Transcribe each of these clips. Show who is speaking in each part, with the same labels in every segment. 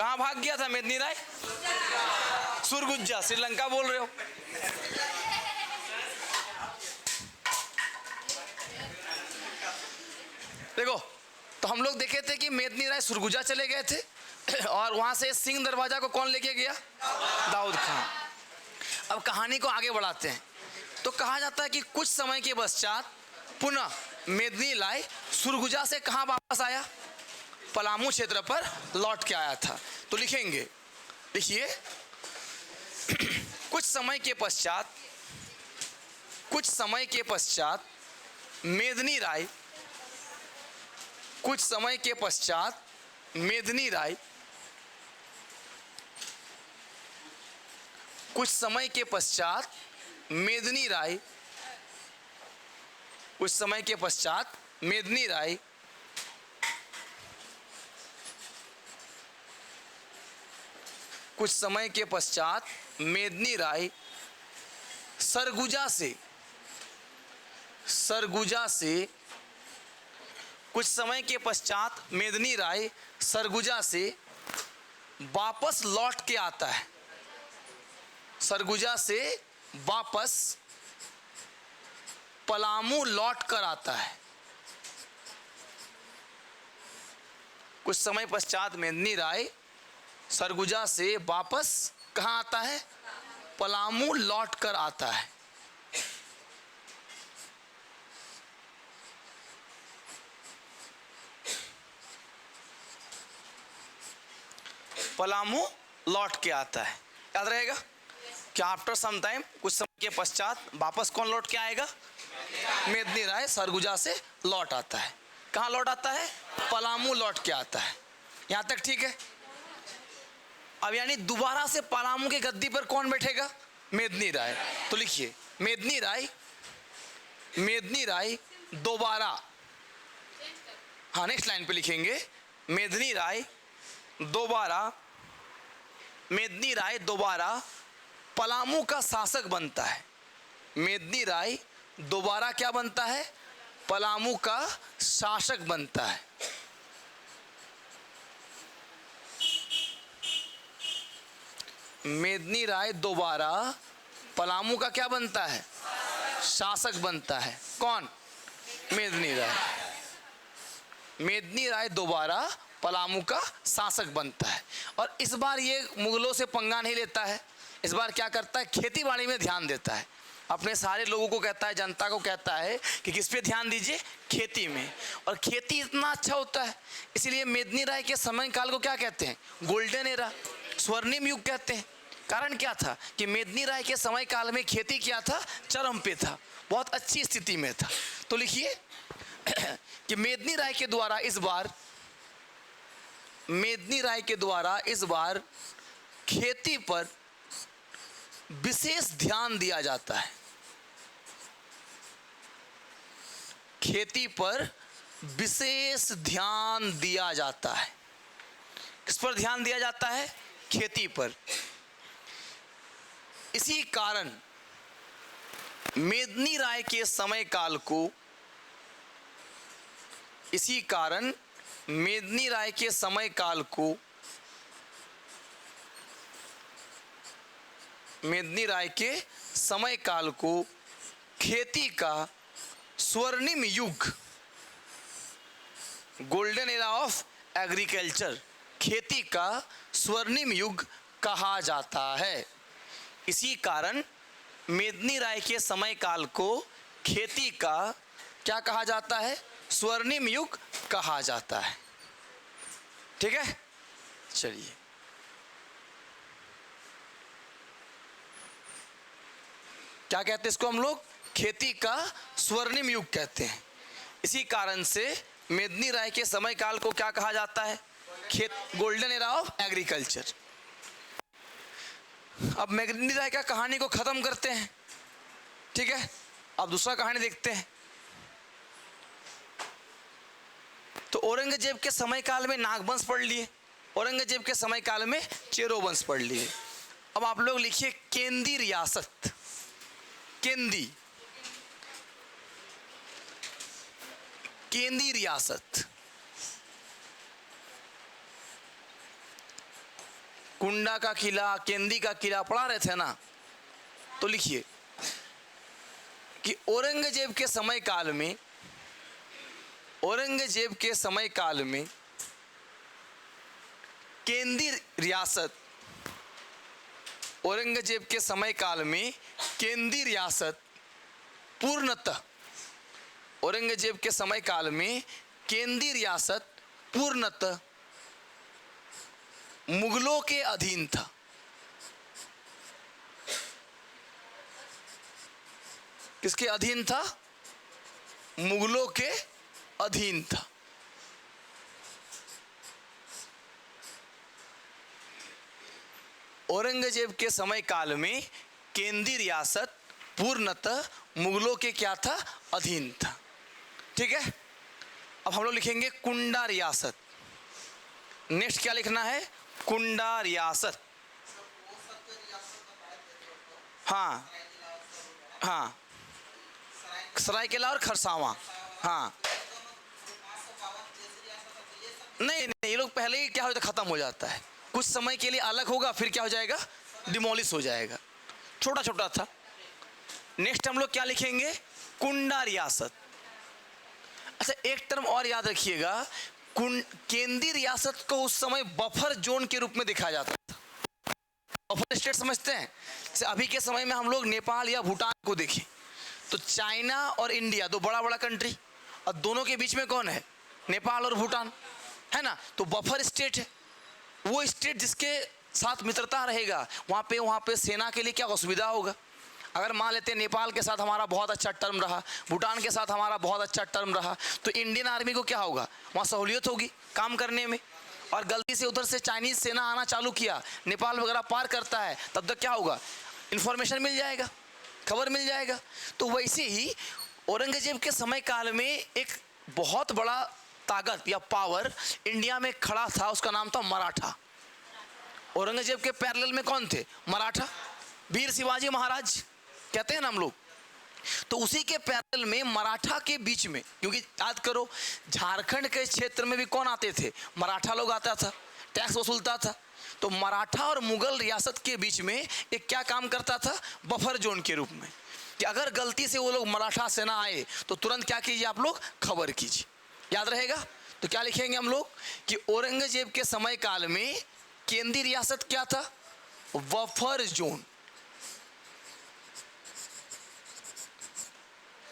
Speaker 1: कहाँ भाग गया था मेदिनी राय? सुरगुज्जा, श्रीलंका बोल रहे हो। देखो, तो हम लोग देखे थे कि मेदिनी राय सुरगुजा चले गए थे और वहां से सिंह दरवाजा को कौन लेके गया? दाऊद खान। अब कहानी को आगे बढ़ाते हैं। तो कहा जाता है कि कुछ समय के पश्चात पुनः मेदिनी राय सुरगुजा से कहाँ वापस आया? पलामू क्षेत्र पर लौट के आया था। तो लिखेंगे, देखिए, कुछ समय के पश्चात मेदिनी राय, कुछ समय के पश्चात मेदिनी राय, कुछ समय के पश्चात मेदिनी राय, कुछ समय के पश्चात मेदिनी राय कुछ समय के पश्चात मेदिनी राय सरगुजा से कुछ समय के पश्चात मेदिनी राय सरगुजा से वापस लौट के आता है। सरगुजा से वापस पलामू लौट कर आता है। कुछ समय पश्चात मेदिनी राय सरगुजा से वापस कहाँ आता है? पलामू लौट कर आता है। पलामू लौट के आता है, याद रहेगा कि आफ्टर सम टाइम, कुछ समय के पश्चात वापस कौन लौट के आएगा? मेदिनी राय सरगुजा से लौट आता है। कहाँ लौट आता है? पलामू लौट के आता है। यहाँ तक ठीक है। अब यानी दोबारा से पलामू की गद्दी पर कौन बैठेगा? मेदिनी राय। तो लिखिए, मेदिनी राय दोबारा, हाँ नेक्स्ट लाइन पे लिखेंगे, मेदिनी राय दोबारा पलामू का शासक बनता है। मेदिनी राय दोबारा क्या बनता है? पलामू का शासक बनता है। मेदिनी राय दोबारा पलामू का क्या बनता है? शासक बनता है। कौन? मेदिनी राय। मेदिनी राय दोबारा पलामू का शासक बनता है। और इस बार ये मुगलों से पंगा नहीं लेता है। इस बार क्या करता है? खेती बाड़ी में ध्यान देता है। अपने सारे लोगों को कहता है, जनता को कहता है कि किस पे ध्यान दीजिए? खेती में। और खेती इतना अच्छा होता है, इसलिए मेदिनी राय के समय काल को क्या कहते हैं? गोल्डन एरा, स्वर्णिम युग कहते हैं। कारण क्या था कि मेदिनी राय के समय काल में खेती क्या था? चरम पे था, बहुत अच्छी स्थिति में था। तो लिखिए कि मेदिनी राय के द्वारा इस बार खेती पर विशेष ध्यान दिया जाता है। खेती पर विशेष ध्यान दिया जाता है। किस पर ध्यान दिया जाता है? खेती पर। इसी कारण मेदिनी राय के समय काल को खेती का स्वर्णिम युग, गोल्डन एरा ऑफ एग्रीकल्चर, खेती का स्वर्णिम युग कहा जाता है। इसी कारण मेदिनी राय के समय काल को खेती का क्या कहा जाता है? स्वर्णिम युग कहा जाता है। ठीक है, चलिए क्या कहते हैं इसको हम लोग? खेती का स्वर्णिम युग कहते हैं। इसी कारण से मेदिनी राय के समय काल को क्या कहा जाता है? Golden era of agriculture. अब मेदिनी राय का कहानी को खत्म करते हैं। ठीक है, अब दूसरा कहानी देखते हैं। तो औरंगजेब के समय काल में नागवंश पढ़ लिए, औरंगजेब के समय काल में चेरो वंश पढ़ लिए। अब आप लोग लिखिए केंदी रियासत। केंदी रियासत। कुंडा का किला, केंदी का किला पढ़ा रहे थे ना, तो लिखिए कि औरंगजेब के समय काल में, औरंगजेब के समय काल में केंदी रियासत, औरंगजेब के समय काल में केंदी रियासत पूर्णतः, औरंगजेब के समय काल में केंदी रियासत पूर्णतः मुगलों के अधीन था। किसके अधीन था? मुगलों के अधीन था। औरंगजेब के समय काल में केंदी रियासत पूर्णतः मुगलों के क्या था? अधीन था। ठीक है, अब हम लोग लिखेंगे कुंडा रियासत। नेक्स्ट क्या लिखना है? कुंडा रियासत। हाँ हाँ, सरायकेला और खरसावां। हाँ नहीं नहीं, ये लोग पहले ही क्या हो जाता, खत्म हो जाता है। कुछ समय के लिए अलग होगा, फिर क्या हो जाएगा? डिमोलिश हो जाएगा। छोटा छोटा था। नेक्स्ट हम लोग क्या लिखेंगे? कुंडा रियासत। अच्छा, एक टर्म और याद रखिएगा, केंद्रीय रियासत को उस समय बफर जोन के रूप में देखा जाता था। बफर स्टेट समझते हैं? जैसे अभी के समय में हम लोग नेपाल या भूटान को देखें तो चाइना और इंडिया दो बड़ा बड़ा कंट्री, और दोनों के बीच में कौन है? नेपाल और भूटान, है ना। तो बफर स्टेट है वो स्टेट जिसके साथ मित्रता रहेगा, वहाँ पे सेना के लिए क्या असुविधा होगा। अगर मान लेते हैं नेपाल के साथ हमारा बहुत अच्छा टर्म रहा, भूटान के साथ हमारा बहुत अच्छा टर्म रहा, तो इंडियन आर्मी को क्या होगा? वहाँ सहूलियत होगी काम करने में। और गलती से उधर से चाइनीज सेना आना चालू किया, नेपाल वगैरह पार करता है, तब तक क्या होगा? इन्फॉर्मेशन मिल जाएगा, खबर मिल जाएगा। तो वैसे ही औरंगजेब के समय काल में एक बहुत बड़ा ताकत या पावर इंडिया में खड़ा था, उसका नाम था मराठा। औरंगजेब के पैरेलल में कौन थे? मराठा, वीर शिवाजी महाराज कहते हैं ना हम लोग। तो उसी के पैरेलल में मराठा के बीच में, क्योंकि याद करो झारखंड के क्षेत्र में भी कौन आते थे? मराठा लोग आता था, टैक्स वसूलता था। तो मराठा और मुगल रियासत के बीच में एक क्या काम करता था? बफर जोन के रूप में, कि अगर गलती से वो लोग मराठा सेना आए तो तुरंत क्या कीजिए आप लोग? खबर कीजिए। याद रहेगा? तो क्या लिखेंगे हम लोग कि औरंगजेब के समय काल में केंद्रीय रियासत क्या था? Buffer zone.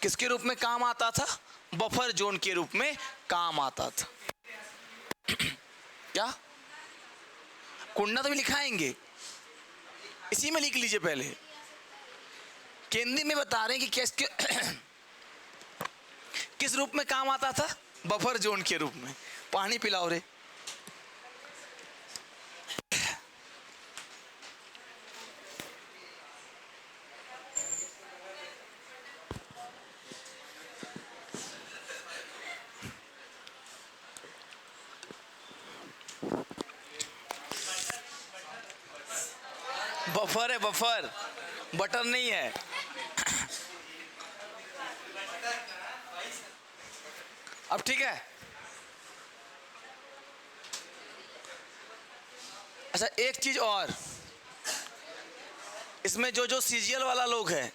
Speaker 1: किसके रूप में काम आता था? बफर जोन के रूप में काम आता था। क्या कुंडा तो भी लिखाएंगे, इसी में लिख लीजिए पहले। केंद्रीय में बता रहे हैं कि किस रूप में काम आता था? बफर जोन के रूप में। पानी पिलाओ रे। बफर है, बफर, बटर नहीं है। अब ठीक है। अच्छा, एक चीज और, इसमें जो जो सीजीएल वाला लोग है,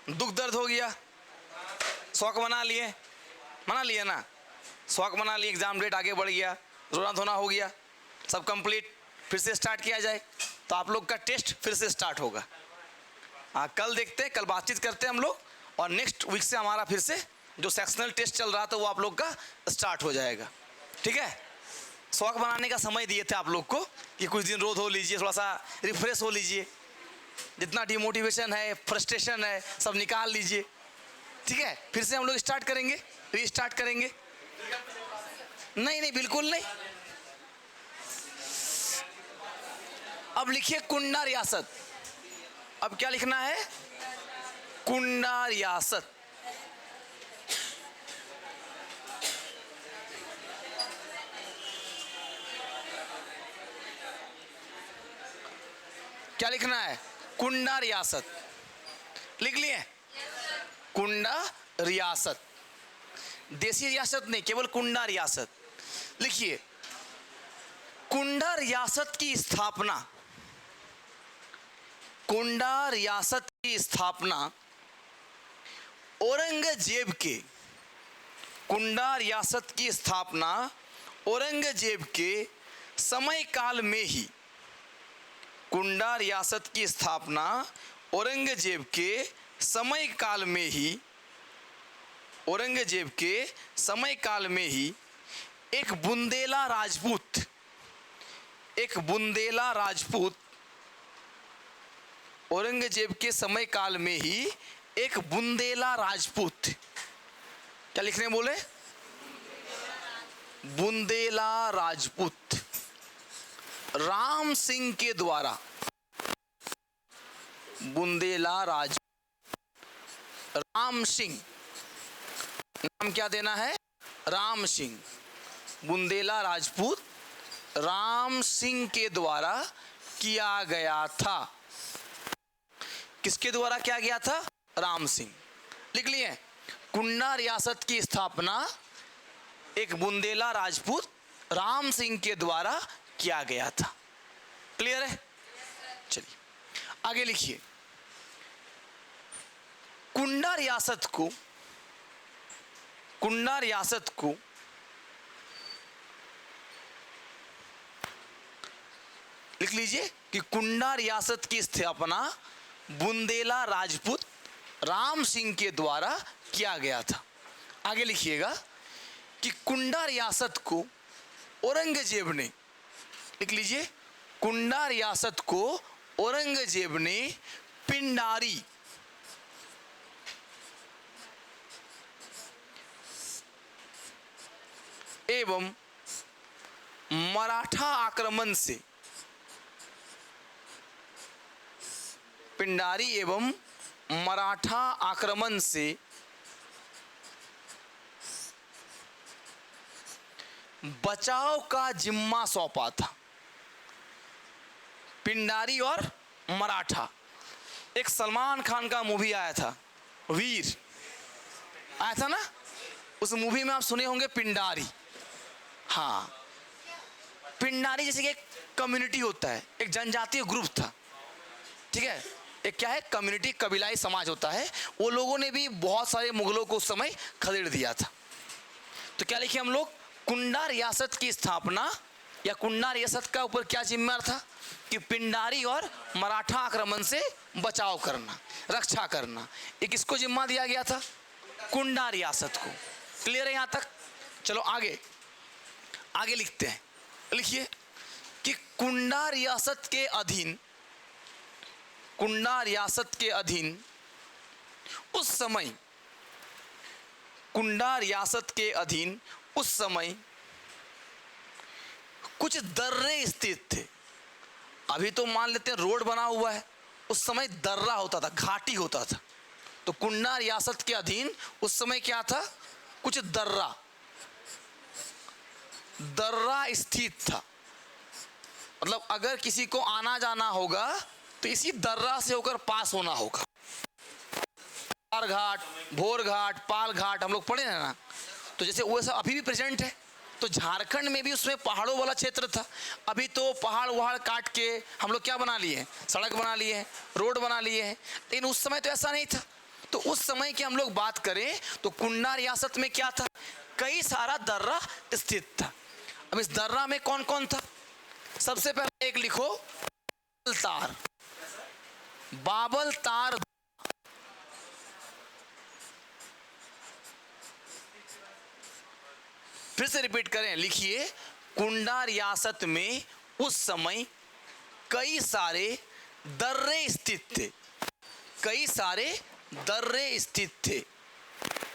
Speaker 1: दुख दर्द हो गया, शौक मना लिए, मना लिए ना, शौक मना लिए, एग्जाम डेट आगे बढ़ गया, रोना धोना हो गया, सब कंप्लीट, फिर से स्टार्ट किया जाए, तो आप लोग का टेस्ट फिर से स्टार्ट होगा। हाँ, कल देखते हैं, कल बातचीत करते हैं हम लोग, और नेक्स्ट वीक से हमारा फिर से जो सेक्शनल टेस्ट चल रहा था वो आप लोग का स्टार्ट हो जाएगा। ठीक है, शौक बनाने का समय दिए थे आप लोग को कि कुछ दिन रो धो लीजिए, थोड़ा सा रिफ्रेश हो लीजिए, जितना डिमोटिवेशन है, फ्रस्ट्रेशन है, सब निकाल लीजिए। ठीक है, फिर से हम लोग स्टार्ट करेंगे, रीस्टार्ट करेंगे। नहीं नहीं, बिल्कुल नहीं। अब लिखिए कुंडा रियासत। अब क्या लिखना है? कुंडा रियासत। क्या लिखना है? कुंडा रियासत। लिख लिए? कुंडा रियासत, देसी रियासत नहीं, केवल कुंडा रियासत। लिखिए कुंडा रियासत की स्थापना, कुंडा रियासत की स्थापना औरंगजेब के, कुंडा रियासत की स्थापना औरंगजेब के समय काल में ही, कुंडा रियासत की स्थापना औरंगजेब के समय काल में ही, औरंगजेब के समय काल में ही एक बुंदेला राजपूत, एक बुंदेला राजपूत, औरंगजेब के समय काल में ही एक बुंदेला राजपूत, क्या लिखने बोले, बुंदेला राजपूत राम सिंह के द्वारा, बुंदेला राज राम सिंह, नाम क्या देना है, राम सिंह, बुंदेला राजपूत राम सिंह के द्वारा किया गया था। किसके द्वारा किया गया था, राम सिंह। लिख लिए, कुंडा रियासत की स्थापना एक बुंदेला राजपूत राम सिंह के द्वारा किया गया था। क्लियर है, चलिए आगे लिखिए। कुंडा रियासत को, कुंडा रियासत को लिख लीजिए कि कुंडा रियासत की स्थापना बुंदेला राजपूत राम सिंह के द्वारा किया गया था। आगे लिखिएगा कि कुंडा रियासत को औरंगजेब ने, लिख लीजिए, कुंडा रियासत को औरंगजेब ने पिंडारी एवं मराठा आक्रमण से, पिंडारी एवं मराठा आक्रमण से बचाव का जिम्मा सौंपा था। पिंडारी और मराठा, एक सलमान खान का मूवी आया था, वीर आया था ना, उस मूवी में आप सुने होंगे पिंडारी। हाँ, पिंडारी जैसे कि एक कम्युनिटी होता है, एक जनजातीय ग्रुप था, ठीक है, एक क्या है, कम्युनिटी, कबीलाई समाज होता है। वो लोगों ने भी बहुत सारे मुगलों को उस समय खदेड़ दिया था। तो क्या लिखे हम लोग, कुंडा रियासत की स्थापना या कुंडा रियासत का ऊपर क्या जिम्मेदार था कि पिंडारी और मराठा आक्रमण से बचाव करना, रक्षा करना, ये किसको जिम्मा दिया गया था, कुंडा रियासत को। क्लियर है यहां तक, चलो आगे, आगे लिखते हैं। लिखिए कि कुंडा रियासत के अधीन, कुंडा रियासत के अधीन उस समय, कुंडा रियासत के अधीन उस समय कुछ दर्रे स्थित थे। अभी तो मान लेते हैं रोड बना हुआ है, उस समय दर्रा होता था, घाटी होता था। तो कुंडा रियासत के अधीन उस समय क्या था, कुछ दर्रा, दर्रा स्थित था। मतलब अगर किसी को आना जाना होगा तो इसी दर्रा से होकर पास होना होगा। पार घाट, भोर घाट, पाल घाट हम लोग पढ़े हैं ना, तो जैसे वो सब अभी भी प्रेजेंट है। तो झारखंड में भी उसमें पहाड़ों वाला क्षेत्र था। अभी तो पहाड़ वहाड़ काट के हम लोग क्या बना लिए हैं, सड़क बना लिए हैं, रोड बना लिए हैं, लेकिन उस समय तो ऐसा नहीं था। तो उस समय की हम लोग बात करें तो कुंडा रियासत में क्या था, कई सारा दर्रा स्थित था। अब इस दर्रा में कौन कौन था, सबसे पहले एक लिखो, तार, बाबल तार, फिर से रिपीट करें, लिखिए, कुंडा रियासत में उस समय कई सारे दर्रे स्थित थे, कई सारे दर्रे स्थित थे।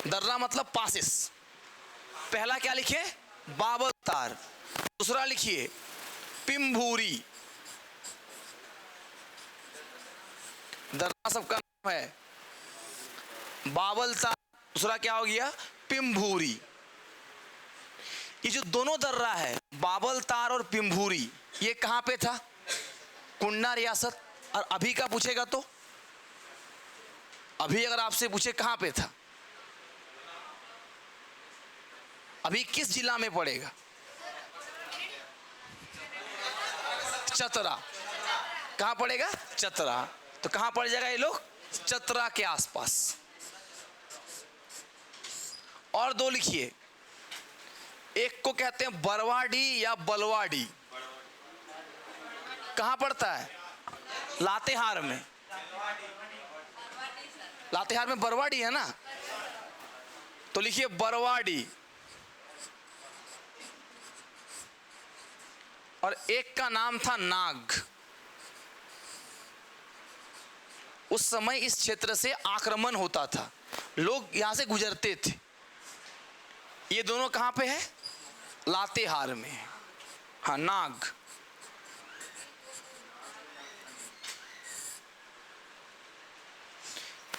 Speaker 1: दर्रा मतलब पासेस। पहला क्या लिखे, बाबल तार। दूसरा लिखिए पिम्भूरी, दर्रा सबका नाम है, बाबल तार, दूसरा क्या हो गया, पिम्भूरी। ये जो दोनों दर्रा है, बाबल तार और पिम्भूरी, ये कहां पे था, कुंडा रियासत। और अभी का पूछेगा तो, अभी अगर आपसे पूछे कहां पे था, अभी किस जिला में पड़ेगा, चतरा। कहाँ पड़ेगा? चतरा। तो कहाँ पड़ जाएगा ये लोग? चतरा के आसपास। और दो लिखिए, एक को कहते हैं बरवाडी या बलवाड़ी। कहाँ पड़ता है? लातेहार में। लातेहार में बरवाडी है ना, तो लिखिए बरवाडी। और एक का नाम था नाग। उस समय इस क्षेत्र से आक्रमण होता था, लोग यहां से गुजरते थे। ये दोनों कहां पे है? लातेहार में। हाँ, नाग।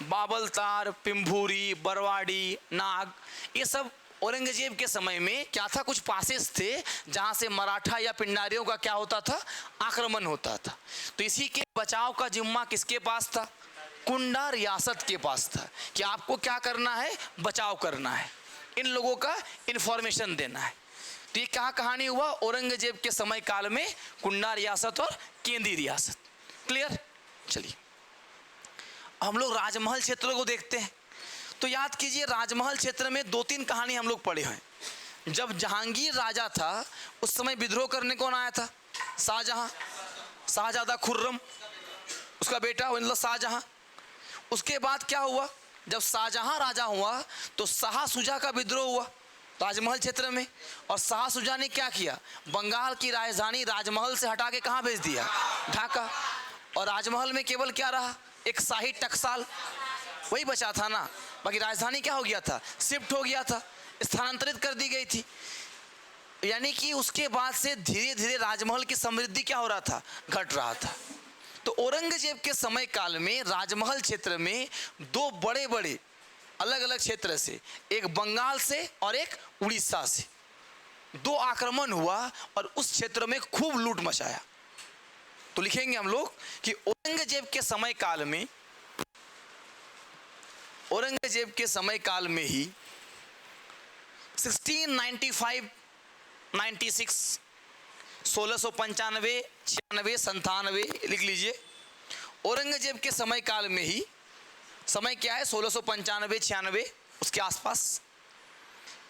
Speaker 1: बाबलतार, पिंभूरी, बरवाड़ी, नाग, ये सब औरंगजेब के समय में क्या था? कुछ पासेस थे जहां से मराठा या पिंडारियों का क्या होता था? आक्रमण होता था। तो इसी के बचाव का जिम्मा किसके पास था? कुंडा रियासत के पास था कि आपको क्या करना है? बचाव करना है, इन लोगों का इंफॉर्मेशन देना है। तो ये क्या कहानी हुआ? औरंगजेब के समय काल में कुंडा रियासत और केंदी रियासत। क्लियर? चलिए हम लोग राजमहल क्षेत्र को देखते हैं। तो याद कीजिए, राजमहल क्षेत्र में दो तीन कहानी हम लोग पढ़े हैं। जब जहांगीर राजा था उस समय विद्रोह करने कौन आया था? शाहजहां। शाहजादा खुर्रम, उसका बेटा मतलब शाहजहां। उसके बाद क्या हुआ? जब शाहजहां राजा हुआ तो शाह सुजा का विद्रोह हुआ राजमहल क्षेत्र में। और शाह सुजा ने क्या किया? बंगाल की राजधानी राजमहल से हटा के कहाँ भेज दिया? ढाका। और राजमहल में केवल क्या रहा? एक शाही टकसाल, वही बचा था ना। बाकी राजधानी क्या हो गया था? शिफ्ट हो गया था, स्थानांतरित कर दी गई थी। यानी कि उसके बाद से धीरे धीरे राजमहल की समृद्धि क्या हो रहा था? घट रहा था। तो औरंगजेब के समय काल में राजमहल क्षेत्र में दो बड़े बड़े अलग अलग क्षेत्र से, एक बंगाल से और एक उड़ीसा से, दो आक्रमण हुआ और उस क्षेत्र में खूब लूट मचाया। तो लिखेंगे हम लोग कि औरंगजेब के समय काल में, औरंगजेब के समय काल में ही 1695, 96, 1695, 96, 97 लिख लीजिए। औरंगजेब के समय काल में ही, समय क्या है? 1695, 96 उसके आसपास,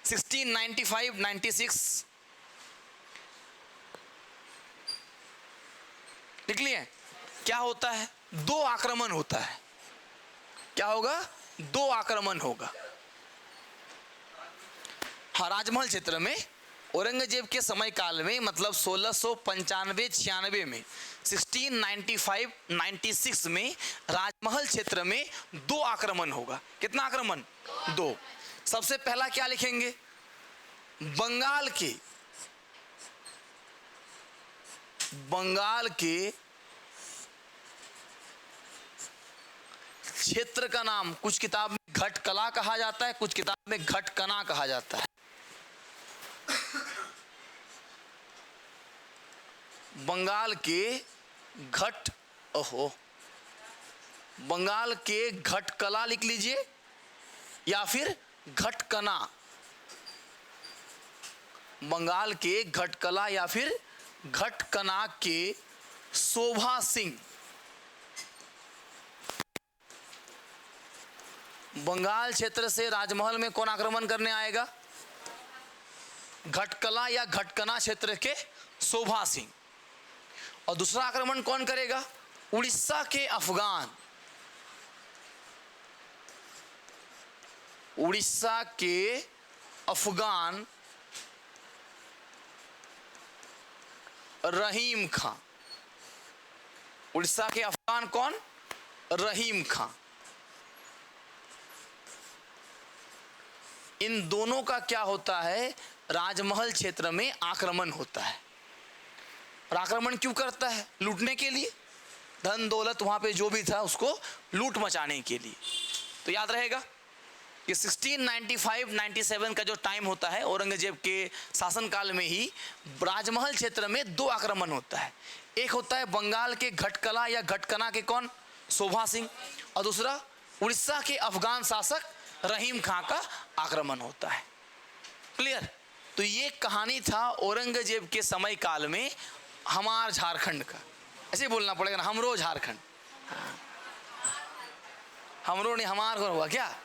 Speaker 1: 1695, 96 लिख लिए। क्या होता है? दो आक्रमण होता है। क्या होगा? दो आक्रमण होगा। हाँ, राजमहल क्षेत्र में औरंगजेब के समय काल में, मतलब 1695, 96 में, 1695, 96 में राजमहल क्षेत्र में दो आक्रमण होगा। कितना आक्रमण? दो। सबसे पहला क्या लिखेंगे? बंगाल के क्षेत्र का नाम कुछ किताब में घटकला कहा जाता है, कुछ किताब में घटकना कहा जाता है। बंगाल के बंगाल के घटकला लिख लीजिए या फिर घटकना। बंगाल के घटकला या फिर घटकना के शोभा सिंह। बंगाल क्षेत्र से राजमहल में कौन आक्रमण करने आएगा? घटकला या घटकना क्षेत्र के शोभा सिंह। और दूसरा आक्रमण कौन करेगा? उड़ीसा के अफगान। उड़ीसा के अफगान रहीम खां। उड़ीसा के अफगान कौन? रहीम खां। इन दोनों का क्या होता है? राजमहल क्षेत्र में आक्रमण होता है। और आक्रमण क्यों करता है? लूटने के लिए, धन दौलत वहां पे जो भी था उसको लूट मचाने के लिए। तो याद रहेगा कि 1695, 97 का जो टाइम होता है औरंगजेब के शासनकाल में ही राजमहल क्षेत्र में दो आक्रमण होता है। एक होता है बंगाल के घटकला या घटकना के कौन? शोभा सिंह। और दूसरा उड़ीसा के अफगान शासक रहीम खां का आक्रमण होता है। क्लियर? तो ये कहानी था औरंगजेब के समय काल में हमार झारखंड का, ऐसे ही बोलना पड़ेगा ना, हमरो झारखंड। हाँ। हमरो नहीं, हमार को हुआ क्या?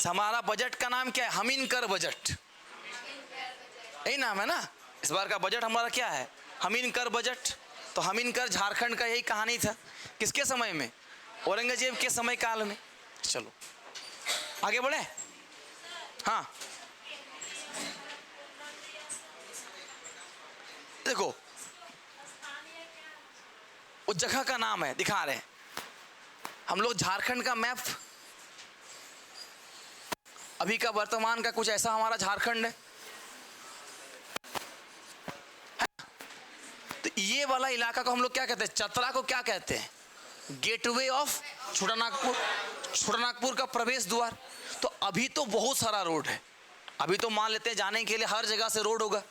Speaker 1: हमारा बजट का नाम क्या है? हमीनकर बजट, यही नाम है ना। इस बार का बजट हमारा क्या है? हमीनकर बजट। तो हमीनकर झारखंड का यही कहानी था। किसके समय में? औरंगजेब के समय काल में। चलो आगे बढ़े। हाँ देखो, उस जगह का नाम है, दिखा रहे हैं हम लोग झारखंड का मैप। अभी का वर्तमान का कुछ ऐसा हमारा झारखंड है। तो ये वाला इलाका को हम लोग क्या कहते हैं? चतरा को क्या कहते हैं? गेटवे ऑफ छोटानागपुर, छोटानागपुर का प्रवेश द्वार। तो अभी तो बहुत सारा रोड है, अभी तो मान लेते हैं जाने के लिए हर जगह से रोड होगा,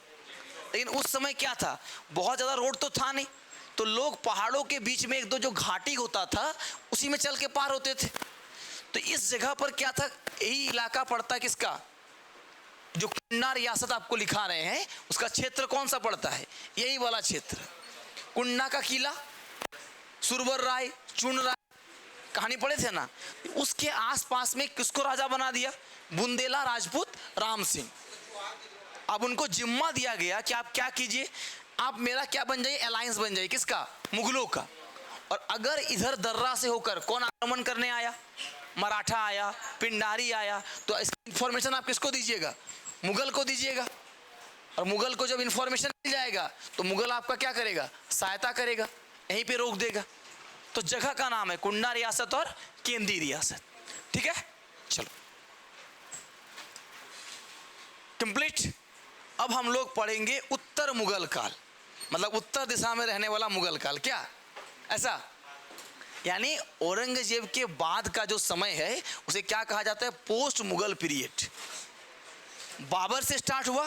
Speaker 1: लेकिन उस समय क्या था? बहुत ज़्यादा रोड तो था नहीं, तो लोग पहाड़ों के बीच में एक दो जो घाटी होता था उसी में चल के पार होते थे। तो इस जगह पर क्या था? यही इलाका पड़ता है किसका? जो कुन्ना रियासत आपको लिखा रहे हैं उसका क्षेत्र कौन सा पड़ता है? यही वाला क्षेत्र। कुन्ना का किला, सुरवर राय, चुन राय, कहानी पढ़े थे ना। उसके आसपास में किसको राजा बना दिया? बुंदेला राजपूत राम सिंह। अब उनको जिम्मा दिया गया कि आप क्या कीजिए, आप मेरा क्या बन जाइए? अलायंस बन जाइए। किसका? मुगलों का। और अगर इधर दर्रा से होकर कौन आक्रमण करने आया? मराठा आया, पिंडारी आया, तो इसकी इंफॉर्मेशन आप किसको दीजिएगा? मुगल को दीजिएगा। और मुगल को जब इंफॉर्मेशन मिल जाएगा तो मुगल आपका क्या करेगा? सहायता करेगा, यहीं पे रोक देगा। तो जगह का नाम है कुंडा रियासत और केंद्रीय रियासत। ठीक है, चलो कंप्लीट। अब हम लोग पढ़ेंगे उत्तर मुगल काल, मतलब उत्तर दिशा में रहने वाला मुगल काल। क्या ऐसा? यानी औरंगजेब के बाद का जो समय है उसे क्या कहा जाता है? Post Mughal period. बाबर से स्टार्ट हुआ,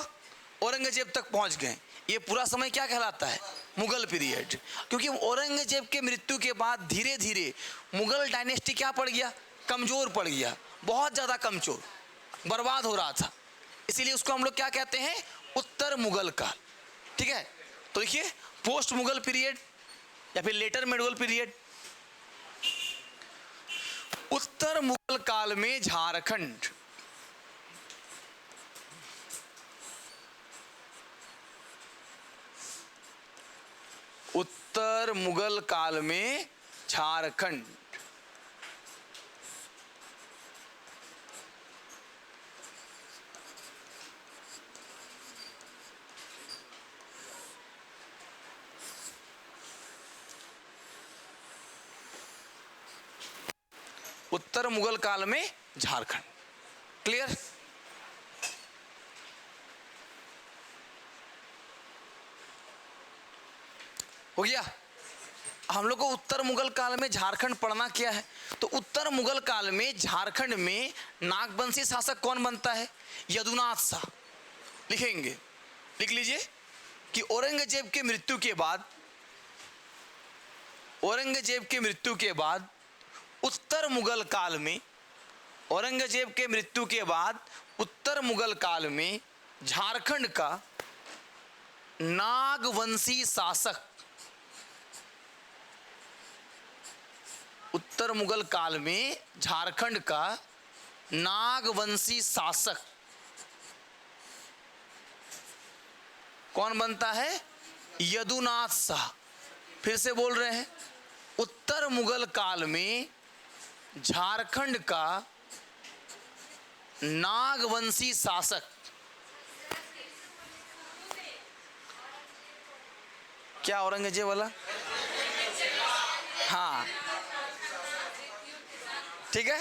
Speaker 1: औरंगजेब तक पहुंच गए, ये पूरा समय क्या कहलाता है? मुगल पीरियड। क्योंकि औरंगजेब के मृत्यु के बाद धीरे धीरे मुगल डायनेस्टी क्या पड़ गया? कमजोर पड़ गया, बहुत ज़्यादा कमजोर, बर्बाद हो रहा था। इसीलिए उसको हम लोग क्या कहते हैं? उत्तर मुगल काल। ठीक है, तो देखिए पोस्ट मुगल पीरियड या फिर लेटर मिडवल पीरियड। उत्तर मुगल काल में झारखंड, उत्तर मुगल काल में झारखंड उत्तर मुगल काल में झारखंड। क्लियर? हो गया। हम लोग को उत्तर मुगल काल में झारखंड पढ़ना क्या है? तो उत्तर मुगल काल में झारखंड में नागवंशी शासक कौन बनता है? यदुनाथ शाह। लिखेंगे, लिख लीजिए कि औरंगजेब के मृत्यु के बाद, औरंगजेब के मृत्यु के बाद उत्तर मुगल काल में, औरंगजेब के मृत्यु के बाद उत्तर मुगल काल में झारखंड का नागवंशी शासक, उत्तर मुगल काल में झारखंड का नागवंशी शासक कौन बनता है? यदुनाथ शाह। फिर से बोल रहे हैं, उत्तर मुगल काल में झारखंड का नागवंशी शासक, क्या औरंगजेब वाला? हाँ ठीक है।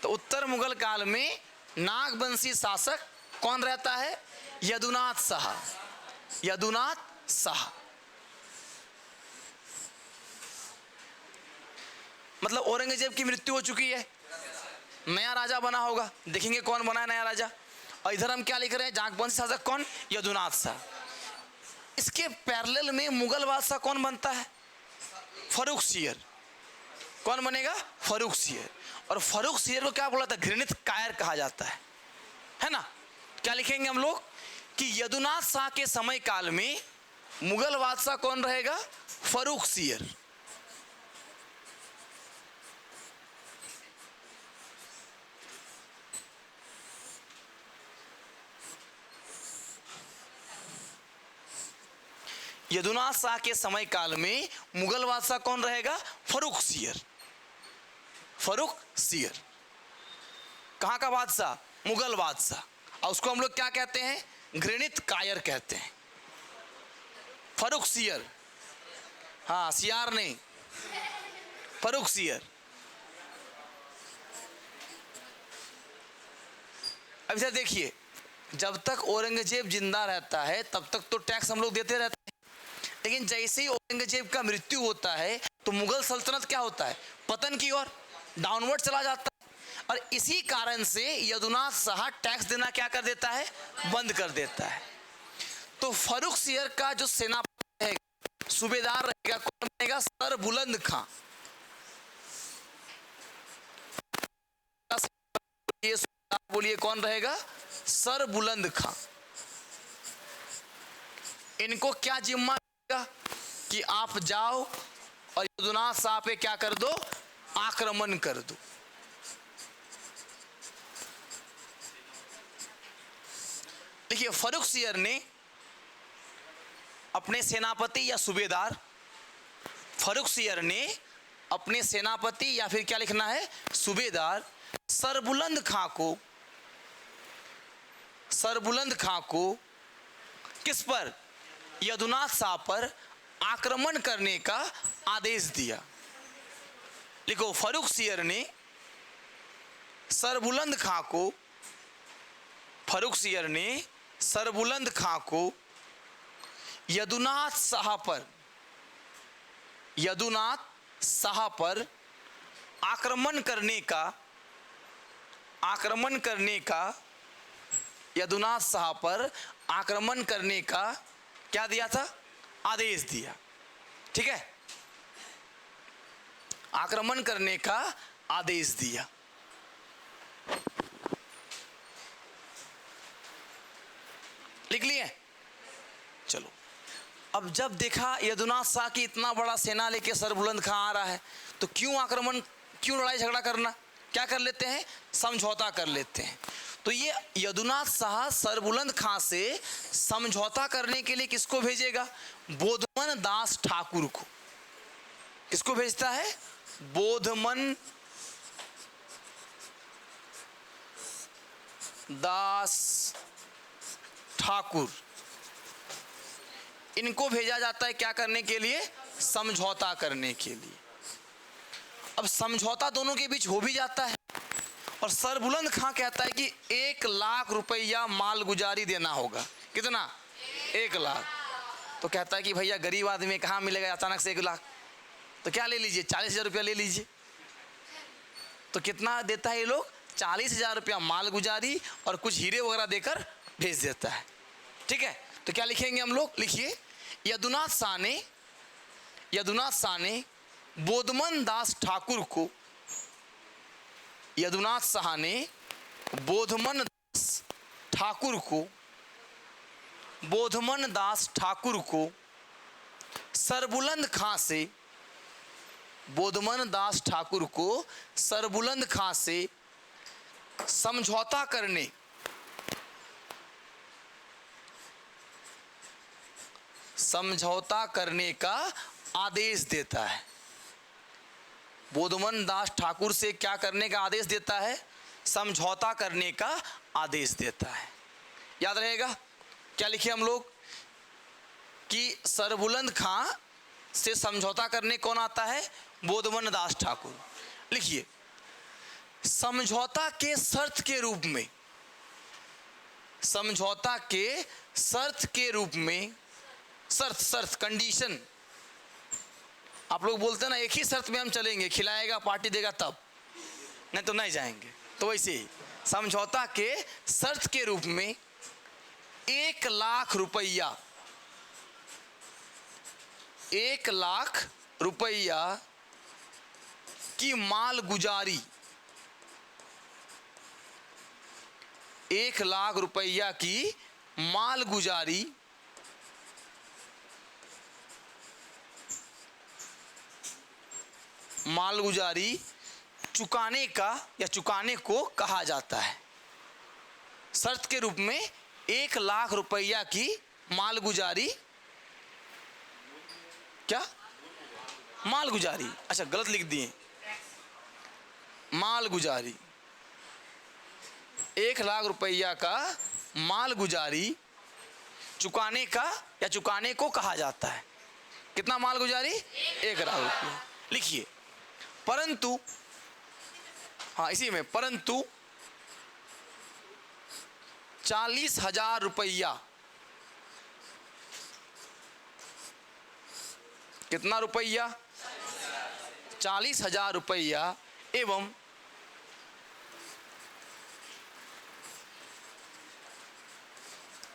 Speaker 1: तो उत्तर मुगल काल में नागवंशी शासक कौन रहता है? यदुनाथ शाह। यदुनाथ शाह मतलब औरंगजेब की मृत्यु हो चुकी है, नया राजा बना होगा, देखेंगे कौन बना है नया राजा। और इधर हम क्या लिख रहे हैं? नागवंशी शासक कौन? यदुनाथ शाह। इसके पैरेलल में मुगल बादशाह कौन बनता है? फर्रुखसियर। कौन बनेगा? फर्रुखसियर। और फर्रुखसियर को क्या बोला था? घृणित कायर कहा जाता है ना। क्या लिखेंगे हम लोग कि यदुनाथ शाह के समय काल में मुगल बादशाह कौन रहेगा? फर्रुखसियर। यदुनाथ शाह के समय काल में मुगल बादशाह कौन रहेगा? फर्रुखसियर। फर्रुखसियर कहाँ का बादशाह? मुगल बादशाह। और उसको हम लोग क्या कहते हैं? घृणित कायर कहते हैं। फर्रुखसियर, हाँ सियार नहीं, फर्रुखसियर। अब इधर देखिए, जब तक औरंगजेब जिंदा रहता है तब तक तो टैक्स हम लोग देते रहते हैं, लेकिन जैसे ही औरंगजेब का मृत्यु होता है तो मुगल सल्तनत क्या होता है? पतन की ओर, डाउनवर्ड चला जाता है। और इसी कारण से यदुनाथ शाह टैक्स देना क्या कर देता है? बंद कर देता है। तो फर्रुखसियर का जो सेनापति है, सूबेदार रहेगा, कौन बनेगा? सर बुलंद खां। बोलिए कौन रहेगा? सर बुलंद खां। इनको क्या जिम्मा मिलेगा कि आप जाओ और यदुनाथ शाह पे क्या कर दो? आक्रमण कर दो। देखिए, फर्रुखसियर ने अपने सेनापति या सूबेदार, फर्रुखसियर ने अपने सेनापति या फिर क्या लिखना है? सूबेदार सरबुलंद खां को किस पर? यदुनाथ शाह पर आक्रमण करने का आदेश दिया। लिखो, फर्रुखसियर ने सरबुलंद खां को यदुनाथ शाह पर आक्रमण करने का क्या दिया था? आदेश दिया। ठीक है, आक्रमण करने का आदेश दिया। लिख लिए? चलो, अब जब देखा यदुनाथ शाह की इतना बड़ा सेना लेके सरबुलंद खां आ रहा है तो क्यों लड़ाई झगड़ा करना? क्या कर लेते हैं? समझौता कर लेते हैं। तो ये यदुनाथ शाह सरबुलंद खां से समझौता करने के लिए किसको भेजेगा? बोधमन दास ठाकुर को। किसको भेजता है? बोधमन दास ठाकुर। इनको भेजा जाता है क्या करने के लिए? समझौता करने के लिए। अब समझौता दोनों के बीच हो भी जाता है और सरबुलंद खां कहता है कि 1 लाख रुपया माल गुजारी देना होगा। कितना? 1 लाख। तो कहता है कि भैया गरीब आदमी कहाँ मिलेगा अचानक से 1 लाख? तो क्या ले लीजिए, 40,000 रुपया ले लीजिए। तो कितना देता है ये लोग? 40,000 रुपया माल गुजारी और कुछ हीरे वगैरह देकर भेज देता है। ठीक है, तो क्या लिखेंगे हम लोग? लिखिए, यदुनाथ शाह ने बोधमन दास ठाकुर को, यदुनाथ शाह ने बोधमन दास ठाकुर को सरबुलंद खां से समझौता करने का आदेश देता है। बोधमन दास ठाकुर से क्या करने का आदेश देता है? समझौता करने का आदेश देता है। याद रहेगा? क्या लिखे हम लोग कि सरबुलंद खां से समझौता करने कौन आता है? बोधमन दास ठाकुर। लिखिए, समझौता के शर्त के रूप में शर्त कंडीशन, आप लोग बोलते हैं ना एक ही शर्त में हम चलेंगे, खिलाएगा पार्टी देगा तब, नहीं तो नहीं जाएंगे। तो वैसे ही समझौता के शर्त के रूप में 1 लाख रुपया की माल गुजारी, 1 लाख रुपया की मालगुजारी चुकाने का या चुकाने को कहा जाता है। शर्त के रूप में 1 लाख रुपया की मालगुजारी, क्या मालगुजारी, अच्छा गलत लिख दिए, मालगुजारी 1 लाख रुपया का मालगुजारी चुकाने का या चुकाने को कहा जाता है। कितना मालगुजारी? 1 लाख रुपया। लिखिए परंतु, हाँ इसी में, परंतु 40,000 रुपया, कितना रुपया? 40,000 रुपया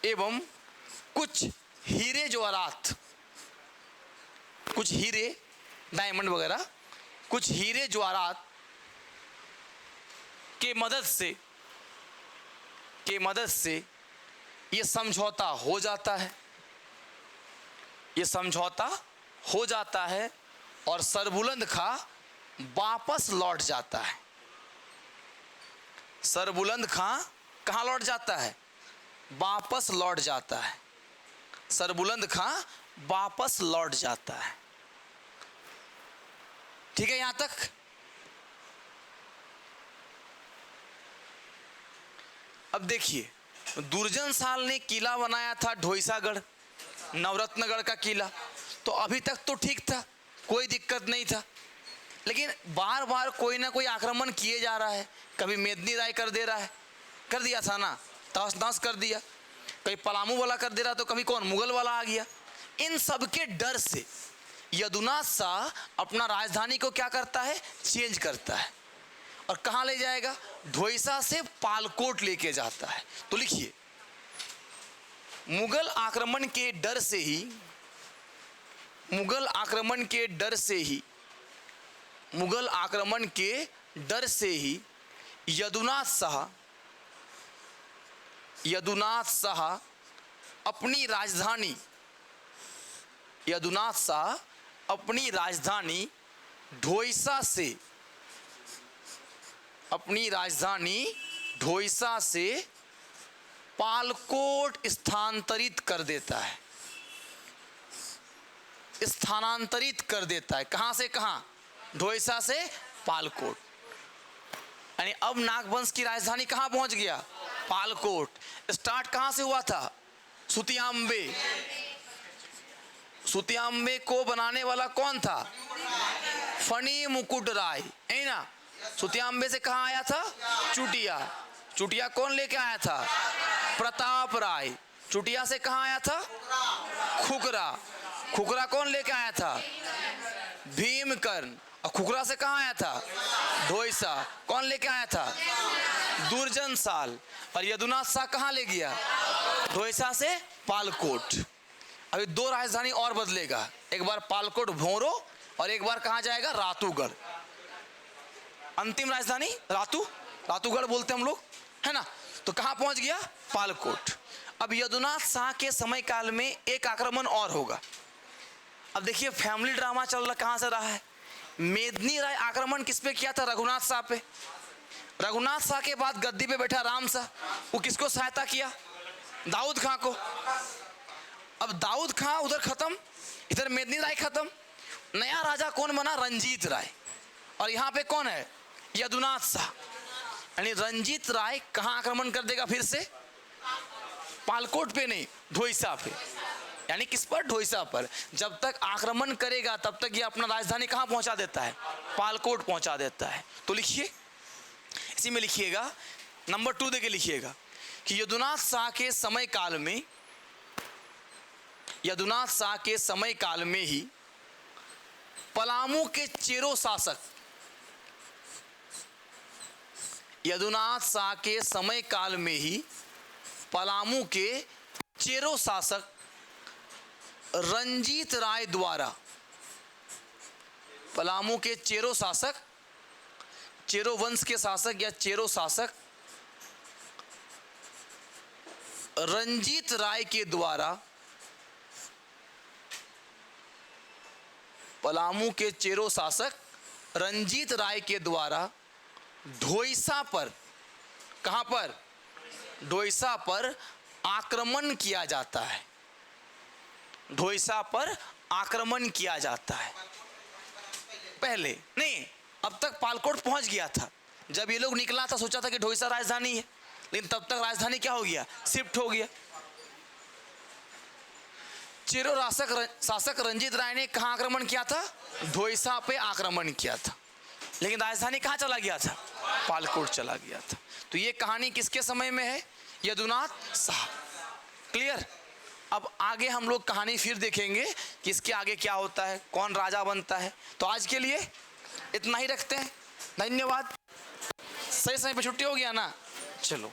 Speaker 1: एवं कुछ हीरे जवाहरात, कुछ हीरे डायमंड वगैरह, कुछ हीरे जवाहरात के मदद से ये समझौता हो जाता है, ये समझौता हो जाता है और सरबुलंद खां वापस लौट जाता है। सरबुलंद खां कहाँ लौट जाता है? वापस लौट जाता है। सरबुलंद खां वापस लौट जाता है। ठीक है यहां तक? अब देखिए, दुर्जन साल ने किला बनाया था ढोइसागढ़, नवरत्नगढ़ का किला, तो अभी तक तो ठीक था, कोई दिक्कत नहीं था। लेकिन बार बार कोई ना कोई आक्रमण किए जा रहा है। कभी मेदिनी राय कर दे रहा है, कर दिया था ना, तहस नहस कर दिया। कभी पलामू वाला कर दे रहा, तो कभी कौन मुगल वाला आ गया। इन सब के डर से यदुनाथ शाह अपना राजधानी को क्या करता है? चेंज करता है। और कहाँ ले जाएगा? ढोइसा से पालकोट लेके जाता है। तो लिखिए, मुगल आक्रमण के डर से ही यदुनाथ शाह अपनी राजधानी ढोइसा से पालकोट स्थानांतरित कर देता है। कहां से कहां? ढोइसा से पालकोट। यानी अब नागवंश की राजधानी कहां पहुंच गया? पालकोट। स्टार्ट कहां से हुआ था? सुतियांबे को बनाने वाला कौन था? फणी मुकुट राय, है ना। सुतियांबे से कहां आया था? चुटिया कौन लेके आया था? प्रताप राय। चुटिया से कहां आया था? खुकरा कौन लेके आया था? भीमकर्ण। और खुकरा से कहां आया था? ढोइसा। कौन लेके आया था? दुर्जन साल। और यदुनाथ शाह कहां ले गया? ढोइसा से पालकोट। अभी 2 राजधानी और बदलेगा, एक बार पालकोट भोरो और एक बार कहां जाएगा? रातूगढ़। अंतिम राजधानी रातूगढ़ बोलते हम लोग, है ना। तो कहां पहुंच गया? पालकोट। अब यदुनाथ शाह के समय काल में एक आक्रमण और होगा। अब देखिए फैमिली ड्रामा चल रहा, कहां से रहा है? मेदिनी राय आक्रमण किस पे किया था? रघुनाथ शाह पे। रघुनाथ शाह के बाद गद्दी पे बैठा राम शाह, वो किसको सहायता किया? दाऊद खां को। अब दाऊद खां उधर खत्म, इधर मेदिनी राय खत्म। नया राजा कौन बना? रंजीत राय। और यहाँ पे कौन है? यदुनाथ शाह। यानी रंजीत राय कहाँ आक्रमण कर देगा फिर से? पालकोट पे नहीं, ढोइसा पे। यानी किस पर? ढोइसा पर। जब तक आक्रमण करेगा तब तक ये अपना राजधानी कहाँ पहुंचा देता है? पालकोट पहुंचा देता है। तो लिखिए, इसी में लिखिएगा, नंबर 2 देके लिखिएगा कि यदुनाथ शाह के समय काल में ही पलामू के चेरो शासक, यदुनाथ शाह के समय काल में ही पलामू के चेरो शासक रंजीत राय द्वारा, पलामू के चेरो शासक, चेरो वंश के शासक या चेरो शासक रंजीत राय के द्वारा पलामू के चेरो शासक रंजीत राय के द्वारा ढोइसा पर, कहां पर? ढोइसा पर आक्रमण किया जाता है। ढोइसा पर आक्रमण किया जाता है। पहले नहीं, अब तक पालकोट पहुंच गया था। जब ये लोग निकला था सोचा था कि ढोइसा राजधानी है, लेकिन तब तक राजधानी क्या हो गया? शिफ्ट हो गया। चेरो शासक रंजीत राय ने कहां आक्रमण किया था? ढोइसा पे आक्रमण किया था, लेकिन राजधानी कहां चला गया था? पालकोट चला गया था। तो ये कहानी किसके समय में है? यदुनाथ साहब। क्लियर? अब आगे हम लोग कहानी फिर देखेंगे कि इसके आगे क्या होता है, कौन राजा बनता है। तो आज के लिए इतना ही रखते हैं। धन्यवाद। सही समय पे छुट्टी हो गया ना? चलो।